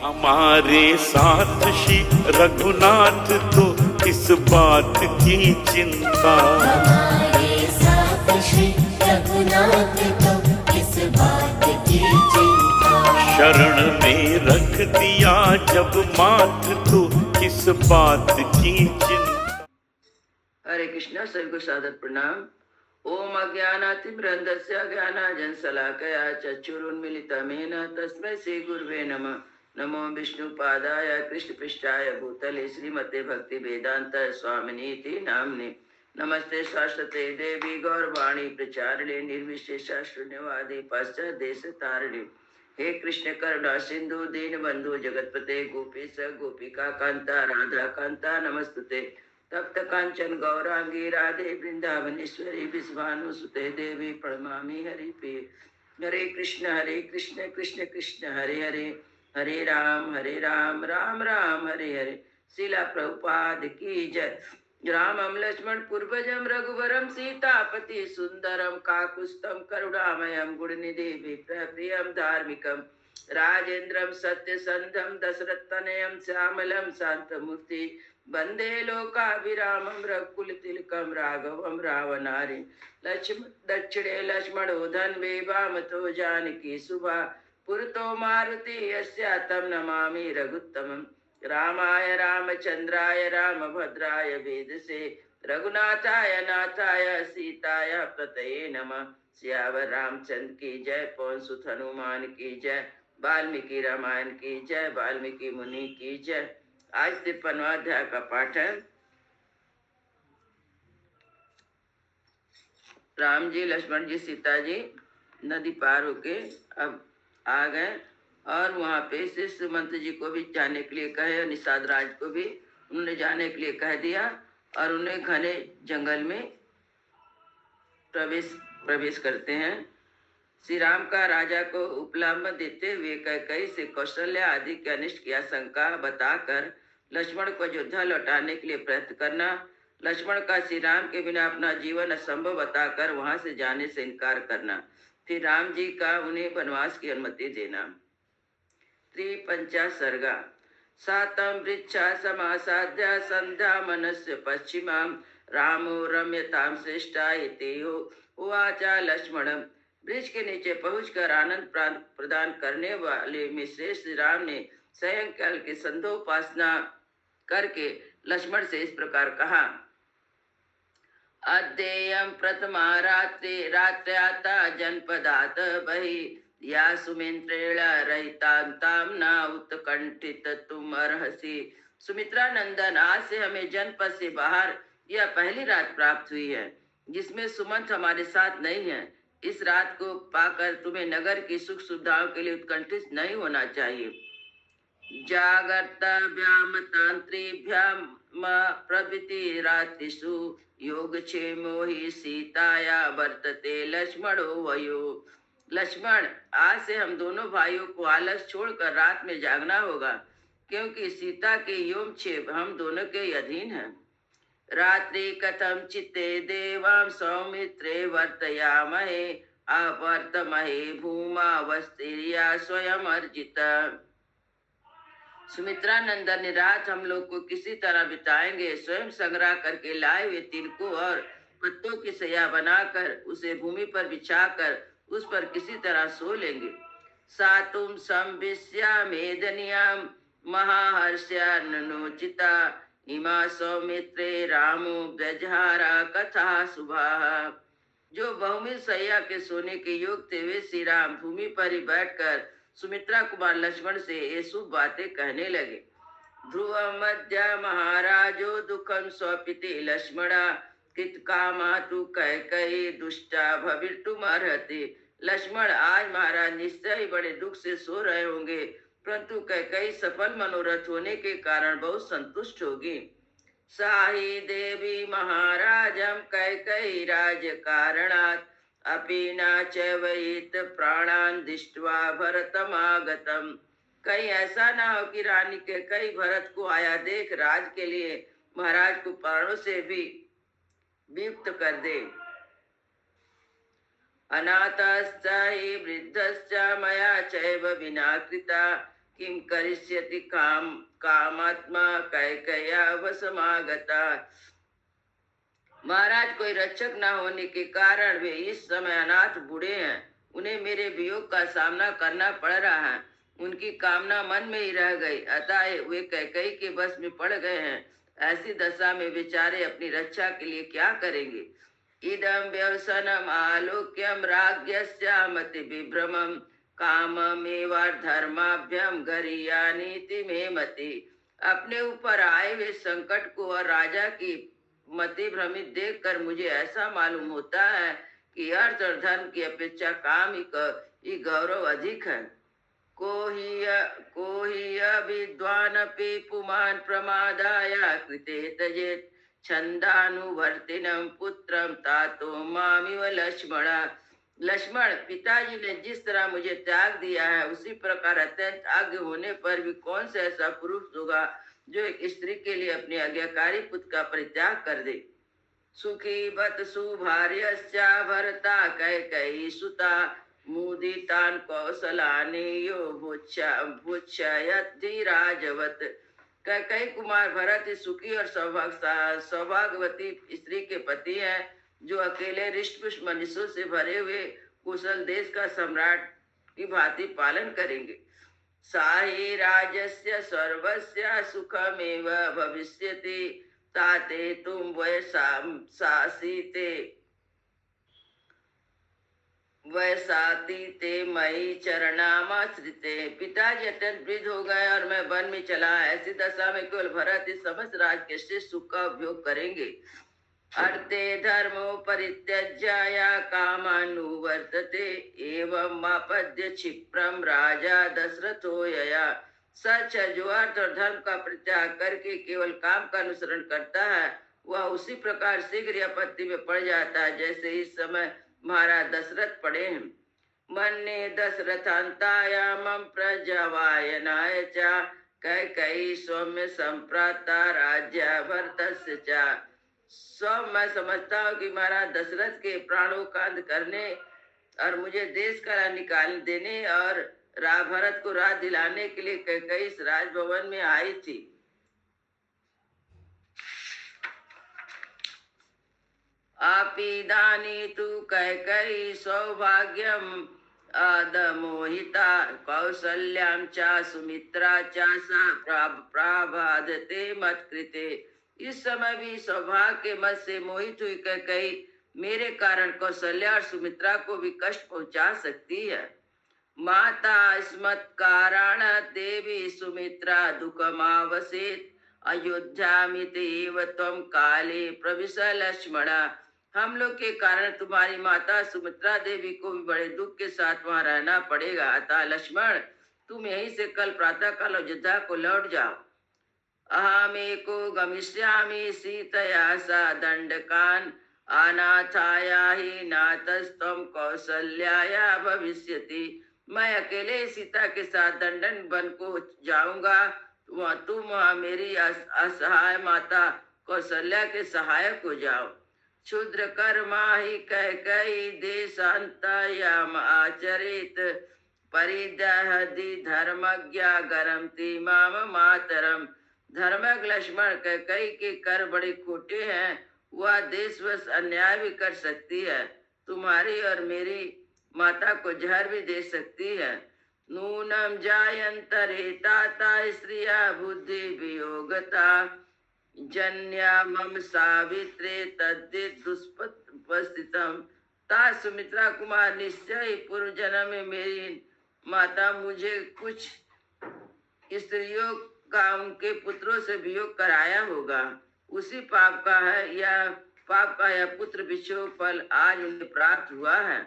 हमारे साथ श्री रघुनाथ तो किस बात की चिंता। हमारे साथ श्री रघुनाथ तो किस बात की चिंता। शरण में रख दिया जब माथ तो किस बात की चिंता। हरे कृष्णा, सभी को सादर प्रणाम। ओम अज्ञानातिमृन्दस्य ज्ञानाञ्जनशलाकया चक्षुरुन्मीलितमेन तस्मै श्री गुरुवे नमः। नमो विष्णुपादाय कृष्णपृष्ठाय भूतले श्रीमते भक्ति वेदांत स्वामिनीति नाम्ने। नमस्ते सरस्वते देवी गौरवाणी प्रचारिणे निर्विशेषा शून्यवादी पाश्चात्य देश तारिणे। हे कृष्ण करुणा सिंधु दीनबंधु जगतपते गोपीश गोपिका कांता राधा कांता नमस्तुते। तप्त कांचन गौरांगी राधे वृंदावनेश्वरी विश्वानुसुते देवी प्रणमामि हरिप्रिये। हरे कृष्ण कृष्ण कृष्ण हरे हरे, हरे राम राम राम हरे हरे। शिला प्रभुपाद की जय। रामं लक्ष्मण पूर्वजं रघुवरं सीतापति सुंदरम काकुस्तम करुणामयं गुणनिधि प्रियं धार्मिकं राजेन्द्रं सत्यसंधं दशरथतनयं श्यामलं शांतमूर्ति वंदे लोकाभिरामं रघुकुलतिलकं राघवं रावणारि दक्षिणे लक्ष्मणो धन्वे वामतो जानकी सुभा पुरतो मारुति यस्य तं नमामि रघुत्तमम्। रामाय रामचंद्राय रामभद्राय वेदसे रघुनाथाय नाथाय सीताय पतये नमः। सियावर रामचंद्र की जय, पवन सुत हनुमान की जय, वाल्मीकि रामायण की जय, वाल्मीकि मुनि की जय। आज 53वां अध्याय का पाठ है। राम जी, लक्ष्मण जी, सीता जी नदी पार होके अब आ गए और वहाँ पे से सुमंत जी को भी जाने के लिए कहे, निषाद राज को भी उन्होंने जाने के लिए कह दिया और उन्हें घने जंगल में प्रवेश करते हैं। श्री राम का राजा को उपलम्ब देते हुए कैकेयी से कौशल्या आदि के अनिष्ट की आशंका बताकर लक्ष्मण को अयोध्या लौटाने के लिए प्रयत्न करना, लक्ष्मण का श्री राम के बिना अपना जीवन असंभव बताकर वहां से जाने से इनकार करना, फिर राम जी का उन्हें वनवास की अनुमति देना। त्रिपंचा सर्गा। सातम वृक्षा समासाद्य संध्या मनस्य पश्चिमां रामो रम्यतां श्रेष्ठा इति उवाचा लक्ष्मणम्। वृक्ष के नीचे पहुंचकर आनंद प्रदान करने वाले में श्रेष्ठ राम ने सायंकाल की संध्योपासना करके लक्ष्मण से इस प्रकार कहा। अद्येयं प्रथमा रात्र्याता जनपदात् बहिः या सुमित्रेण रहितां न उत्कंठित तुम अर्हसि। सुमित्रा नंदन, आज से हमें जनपद से बाहर यह पहली रात प्राप्त हुई है जिसमें सुमंत हमारे साथ नहीं है। इस रात को पाकर तुम्हें नगर की सुख सुविधाओं के लिए उत्कंठित नहीं होना चाहिए। जागर्तव्याम तांत्रिभ्याम प्रभृति रात्रिषु योगक्षेमो हि सीताया वर्तते लक्ष्मणो वयो। लक्ष्मण, आज से हम दोनों भाइयों को आलस छोड़कर रात में जागना होगा, क्योंकि सीता के योगक्षेम हम दोनों के अधीन है। रात्रि कथम चित्ते देवां सौमित्रे वर्तयामहे अवर्तमहे भूमावस्थिर्या स्वयं अर्जित। सुमित्रा नंदन ने रात हम लोग को किसी तरह बिताएंगे। स्वयं संग्रह करके लाए हुए तिलकों और पत्तों की सैया बनाकर उसे भूमि पर बिछाकर उस पर किसी तरह सो लेंगे। सातुम संविश्या मेदनियाम महाहर्ष्याननोचिता इमा सौमित्रे रामो व्यजहारा कथा सुभा। जो बहुमित सैया के सोने के योग थे वे श्री राम भूमि पर ही बैठकर सुमित्रा कुमार लक्ष्मण से ये शुभ बातें कहने लगे। ध्रुव मध्य महाराजो दुखम स्वपिते लक्ष्मणा कृत कामा तु कैकेयी दुष्टा भवितुम अर्हति। लक्ष्मण, आज महाराज निश्चय ही बड़े दुख से सो रहे होंगे, परंतु कैकेयी सफल मनोरथ होने के कारण बहुत संतुष्ट होगी। साही देवी महाराजम कैकेयी राज कारणात् अपि न चैवयित प्राणान् दृष्ट्वा भरतमागतम्। कहीं ऐसा ना हो कि रानी के कई भरत को आया देख राज के लिए महाराज को प्राणों से भी वियुक्त कर दे। अनाथश्च हि वृद्धश्च मया चैव विना कृता किम करिष्यति कामात्मा कैकया वसमागता। महाराज, कोई रक्षक न होने के कारण वे इस समय अनाथ बूढ़े हैं। उन्हें मेरे वियोग का सामना करना पड़ रहा है। उनकी कामना मन में ही रह गई, अतः वे कैकेयी के बस में पड़ गए हैं। ऐसी दशा में बेचारे अपनी रक्षा के लिए क्या करेंगे। इदम व्यवसनम आलोक्यम राज्ञस्यामति विभ्रमम काममेवाधर्माभ्यम गरियानीति में मति। अपने ऊपर आए हुए संकट को और राजा की मति भ्रमित देखकर मुझे ऐसा मालूम होता है कि अर्थ और धर्म की अपेक्षा काम ही गौरव अधिक है। को ही विद्वानपि पुमान् प्रमादाय कृते तजेत् छंदानुवर्तिनम पुत्रम तातो मामिव लक्ष्मणा। लक्ष्मण, पिताजी ने जिस तरह मुझे त्याग दिया है उसी प्रकार अत्यंत आज्ञ होने पर भी कौन सा ऐसा पुरुष होगा जो एक स्त्री के लिए अपने आज्ञाकारी पुत्र का परित्याग कर दे। सुखी बत सुभार्यश्चा भरता कैकेयी सुता मुदितान कौशलानि यो भुच्छयद्धि कैकेयी कुमार भरत सुखी और सौभाग्यवती स्त्री के पति हैं, जो अकेले रिष्टपुष्ट मनुष्यों से भरे हुए कुशल देश का सम्राट की भांति पालन करेंगे। साहि राजस्य सर्वस्य सुखमेव भविष्यति ताते तुम वैसाती ते मई चरणामाश्रिते। पिताजी अत्यंत वृद्ध हो गए और मैं वन में चला। ऐसी दशा में केवल भरत इस समस्त राज के श्रेष्ठ सुख का उपयोग करेंगे। अर्थे धर्मो परित्यज्य कामानुवर्तते एवं मापद्य क्षिप्रम राजा दशरथो यया। सच है, जो अर्थ और धर्म का परित्याग करके केवल काम का अनुसरण करता है वह उसी प्रकार शीघ्र आपत्ति में पड़ जाता है जैसे इस समय महाराज दशरथ पड़े हैं। मन्ये दशरथान्तायामं प्रजवायनाय च कैकेयी सौम्य संप्राता राज्य भरतस्य च। सब मैं समझता हूँ कि महाराज दशरथ के प्राणों का अंत करने और मुझे देश का निकाल देने और भरत को राज दिलाने के लिए कैकेयी इस राजभवन में आई थी। आपिदानी तु कैकेयी सौभाग्यम आदमोहिता कौसल्यां च सुमित्रा च सा प्राभादते मत्कृते। इस समय भी सौभाग्य के मत से मोहित हुई कैकेयी मेरे कारण कौशल्या और सुमित्रा को भी कष्ट पहुंचा सकती है। माता स्मत्कारण देवी सुमित्रा दुखमावसेत अयोध्यामितेव त्वं काले प्रविश लक्ष्मणा। हम लोग के कारण तुम्हारी माता सुमित्रा देवी को भी बड़े दुख के साथ वहां रहना पड़ेगा। अतः लक्ष्मण, तुम यहीं से कल प्रातः काल अयोध्या को लौट जाओ। अहमेको गमिष्यामि सीतया सा दंडकान अनाथाया ही नातस्त्वं कौसल्याया भविष्यति। मैं अकेले सीता के साथ दंडन वन को जाऊंगा, तुम मेरी असहाय माता कौशल्या के सहायक हो जाओ। क्षुद्र कर्मा ही कैकेयी देशांतयाम आचरित परिदहति धर्मज्ञा गरमति माम मातरम। धर्मज्ञ लक्ष्मण, कैकेयी के कर बड़े खोटे हैं, वह देशवश अन्याय भी कर सकती है, तुम्हारी और मेरी माता को जहर भी दे सकती है। नूनम जायंतरे ताता स्त्रिया बुद्धि वियोगता जन्या मम सावित्रे तद्दित दुष्पस्थितम। ता सुमित्रा कुमार, निश्चय पूर्व जन्म में मेरी माता मुझे कुछ स्त्रियों का उनके पुत्रों से वियोग कराया होगा। उसी पाप का यह पुत्र विक्षोभ फल आज उन्हें प्राप्त हुआ है।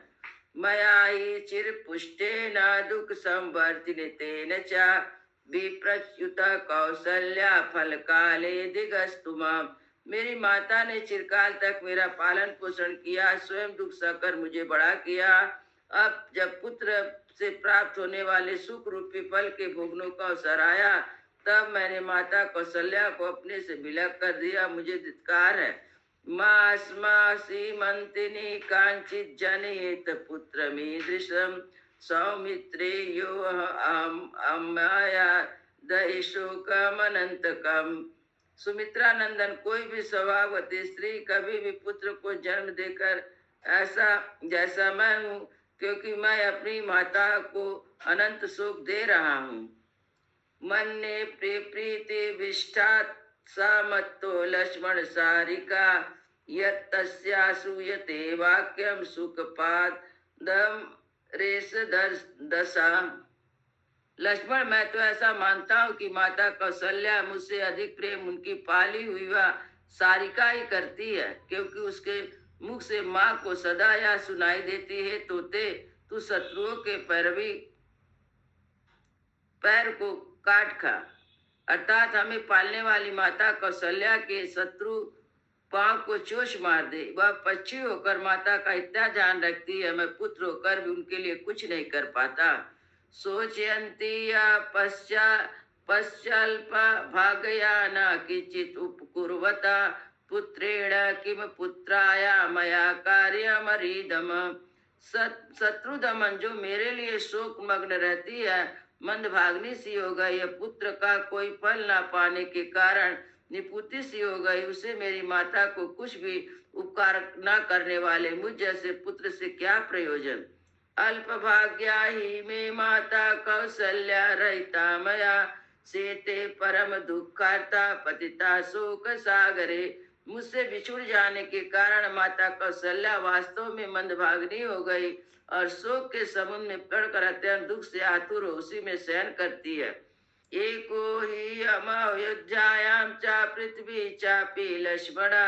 मया ही चिर पुष्टेन दुख संवर्तिनेन च विप्रच्युत कौशल्या फल काले दिगस्तुमा। मेरी माता ने चिरकाल तक मेरा पालन पोषण किया, स्वयं दुख सहकर मुझे बड़ा किया। अब जब पुत्र से प्राप्त होने वाले सुख रूपी फल के भोगने का अवसर आया, तब मैंने माता कौशल्या को अपने से विलग कर दिया। मुझे धिक्कार है। मास्मासी मंतिनी कांचित जनित पुत्र मीदृशम सौमित्रे यो अमाया दहि शोकमनंतकम। सुमित्रा नंदन, कोई भी स्वभाववती स्त्री कभी भी पुत्र को जन्म देकर ऐसा जैसा मैं हूँ, क्योंकि मैं अपनी माता को अनंत सुख दे रहा हूँ। मन्ने प्रीति विष्ठात् सा मत्तो लक्ष्मण सारिका यत्तस्यासूयते वाक्यम सुखपाद दम रेस दशा। लक्ष्मण, मैं तो ऐसा मानता हूँ कि माता कौशल्या मुझसे अधिक प्रेम उनकी पाली हुई वह सारिका ही करती है, क्योंकि उसके मुख से माँ को सदा यह सुनाई देती है, तोते तू शत्रुओं के पैर को काट खा। अर्थात हमें पालने वाली माता कौशल्या के शत्रु पांव को चोच मार दे। वह पक्षी होकर माता का इतना ध्यान रखती है, मैं पुत्र होकर भी उनके लिए कुछ नहीं कर पाता। सोचयंती या पश्चाल्प भागया न किंचित उपकुर्वता पुत्रेण किम पुत्राया मया कार्यमरीदम। शत्रु दमन, जो मेरे लिए शोक मग्न रहती है, मंदभाग्नि सी हो गई है, पुत्र का कोई फल न पाने के कारण निपुति सी हो गई, उसे मेरी माता को कुछ भी उपकार न करने वाले मुझ जैसे पुत्र से क्या प्रयोजन। अल्प भाग्या ही में माता कौशल्या रहिता मया सेते परम दुखार्ता पतिता शोक सागरे। मुझसे बिछुड़ जाने के कारण माता कौशल्या वास्तव में मंदभागिनी हो गई और शोक के समुद्र में पड़कर अत्यंत दुख से आतुर हो उसी में शयन करती है। एको ही अयोध्यायाम चा पृथ्वी चापी लक्ष्मणा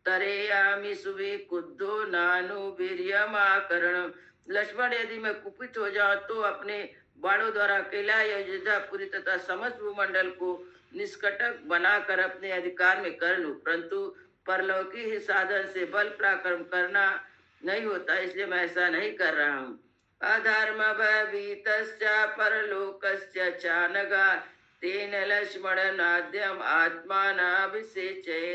तरेयामि सुबि कुद्धो नानु वीर्यमाकरण। लक्ष्मण, यदि मैं कुपित हो जाऊं तो अपने बाणों द्वारा अकेला अयोध्यापुरी तथा समस्त भूमंडल को निष्कटक बनाकर अपने अधिकार में कर लूं, परंतु परलौकी ही साधन से बल पराक्रम करना नहीं होता, इसलिए मैं ऐसा नहीं कर रहा हूँ। अधर्म भयभीतश्च परलोकस्य चानगा तेन लक्ष्मण नाद्यम आत्मानाभिषेचये।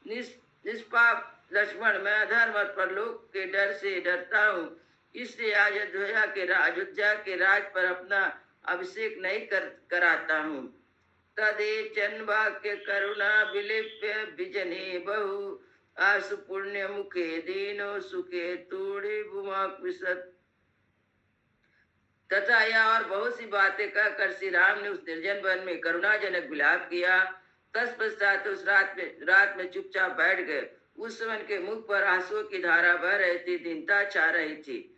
निष्पाप लक्ष्मण, मैं अधर्म और परलोक के डर से डरता हूँ, इसलिए अयोध्या के राज पर अपना अभिषेक नहीं कराता हूँ। तदेचन वाक्य करुणा विलिप्य विजने बहु आसु पुण्य मुखे दीनो सुखे तूड़ी भूमा विशत। तथा यह और बहुत सी बातें कहकर श्री राम ने उस निर्जन वन में करुणाजनक विलाप किया। तत्पश्चात उस रात में चुपचाप बैठ गए। उस समय के मुख पर आंसुओं की धारा बह रही थी, दीनता छा रही थी।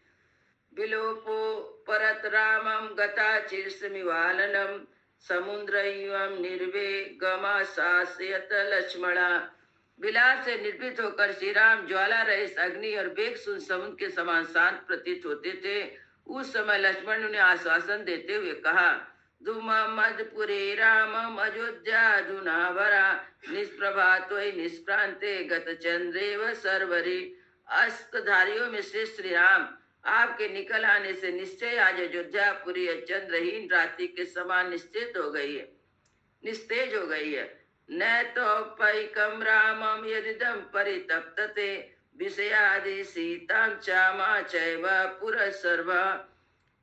विलोपो परत रामम गता चिरसमिवालनम समुद्रम निर्वेगमा सासयत लक्ष्मणा। विलाप से निर्भीत होकर श्री राम ज्वाला रहित अग्नि और वेग सुन समुद्र के समान शांत प्रतीत होते थे। उस समय लक्ष्मण ने आश्वासन देते हुए कहा, धूमा मदपुरे रामम अयोध्या धुनाभरा निष्प्रभातो निष्प्रांते गत चंद्रेव सर्वरी। अस्तधारियों में श्रेष्ठ श्री राम, आपके निकल आने से निश्चय आज अयोध्यापुरी चंद्रहीन रात्रि के समान निश्चित हो गई है, निस्तेज हो गई है। न तो पैकम रामम यदिदम परितप्तते विषयादि सीताम चामा चैव पुरसर्व।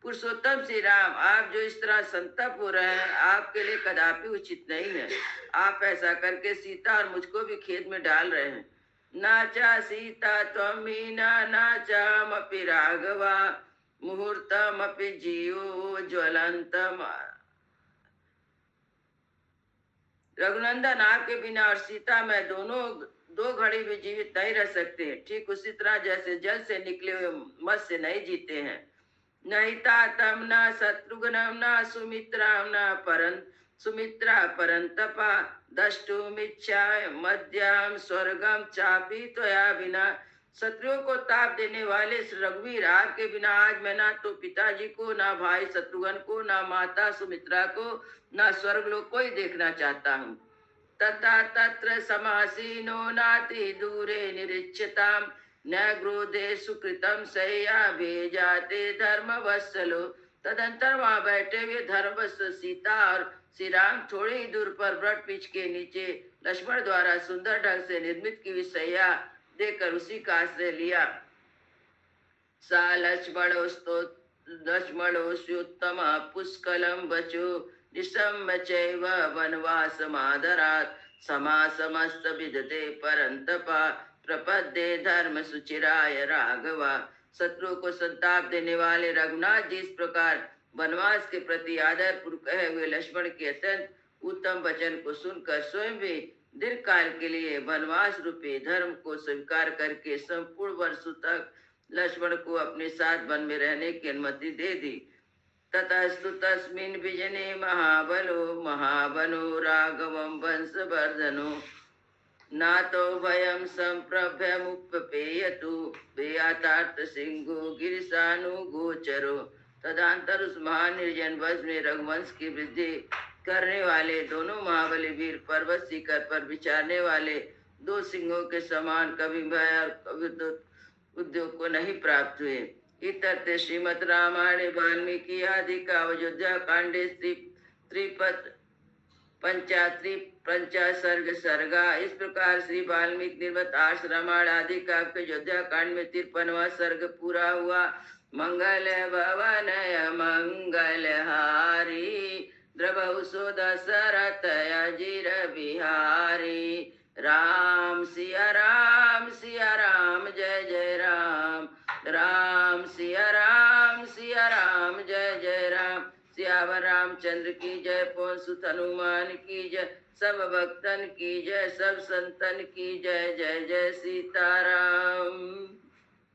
पुरुषोत्तम श्री राम, आप जो इस तरह संतप हो रहे हैं, आपके लिए कदापि उचित नहीं है। आप ऐसा करके सीता और मुझको भी खेद में डाल रहे हैं। नाचा सीता त्वमीना नाचामपि राघवा मुहूर्तमपि जीवो ज्वलंतम। रघुनंदन, आपके बिना और सीता में दोनों दो घड़ी भी जीवित नहीं रह सकते, ठीक उसी तरह जैसे जल से निकले हुए मत्स्य नहीं जीते हैं। नहीं तातम न शत्रुघ्नम न सुमित्राम न परं सुमित्रा परंतपा दष्टुमिच्छा मध्याम स्वर्गम चापी त्वया बिना। शत्रुओं को ताप देने वाले रघुवीर, आपके बिना आज मैं ना तो पिताजी को, ना भाई शत्रुघ्न को, ना माता सुमित्रा को, ना स्वर्गलोक को ही देखना चाहता हूँ। तथा तत्र समासीनो नाति दूरे निरीक्षताम न क्रोधे सुकृतम सैया भेजाते धर्म वत्सलो। तदंतर वहां बैठे हुए धर्मवत्स सीता और श्री राम थोड़ी ही दूर पर वट पीछ के नीचे लक्ष्मण द्वारा सुंदर ढंग से निर्मित की हुई सैया देखकर उसी का आश्रय लिया। सा लक्ष्मण लक्ष्मणोऽस्युत्तम पुष्कलं वचो निशम्य चैव वनवासमादरात् समासमस्त विदते परन्तपा प्रपद्ये धर्म सुचिराय राघवा। शत्रु को संताप देने वाले रघुनाथ जी इस प्रकार वनवास के प्रति आदर पूर्वक कहे हुए लक्ष्मण के अत्यंत उत्तम वचन को सुनकर स्वयं भी दीर्घ काल के लिए वनवास रूपी धर्म को स्वीकार करके संपूर्ण वर्षों तक लक्ष्मण को अपने साथ वन में रहने की अनुमति दे दी। ततस्तु तस्मिन् विजने महाबलो राघवं वंशवर्धनो नातो भयं संप्रभ्यमुपपेयतु बेयातार्थ सिंहो गिरिशानुगोचरो। तदंतर उस महान निर्जन वंश में रघुवंश की वृद्धि करने वाले दोनों महाबली वीर पर्वत शिखर पर विचारने वाले दो सिंहों के समान कभी भय और कभी उद्योग को नहीं प्राप्त हुए। इतरते श्रीमद् रामायणे वाल्मीकि आदि का अयोध्या कांडे त्रिपद पंचा सर्ग सर्गा। इस प्रकार श्री वाल्मीकि निर्मित आर्ष रामायण आदि का अयोध्या कांड में 53वां सर्ग पूरा हुआ। मंगल भवन मंगलहारी द्रवहु सो दशरथ अजिर बिहारी। राम सिया राम जय जय राम। राम सिया राम जय जय राम। सियावर रामचंद्र की जय। पवन सुत हनुमान की जय। सब भक्तन की जय। सब संतन की जय। जय जय सीताराम।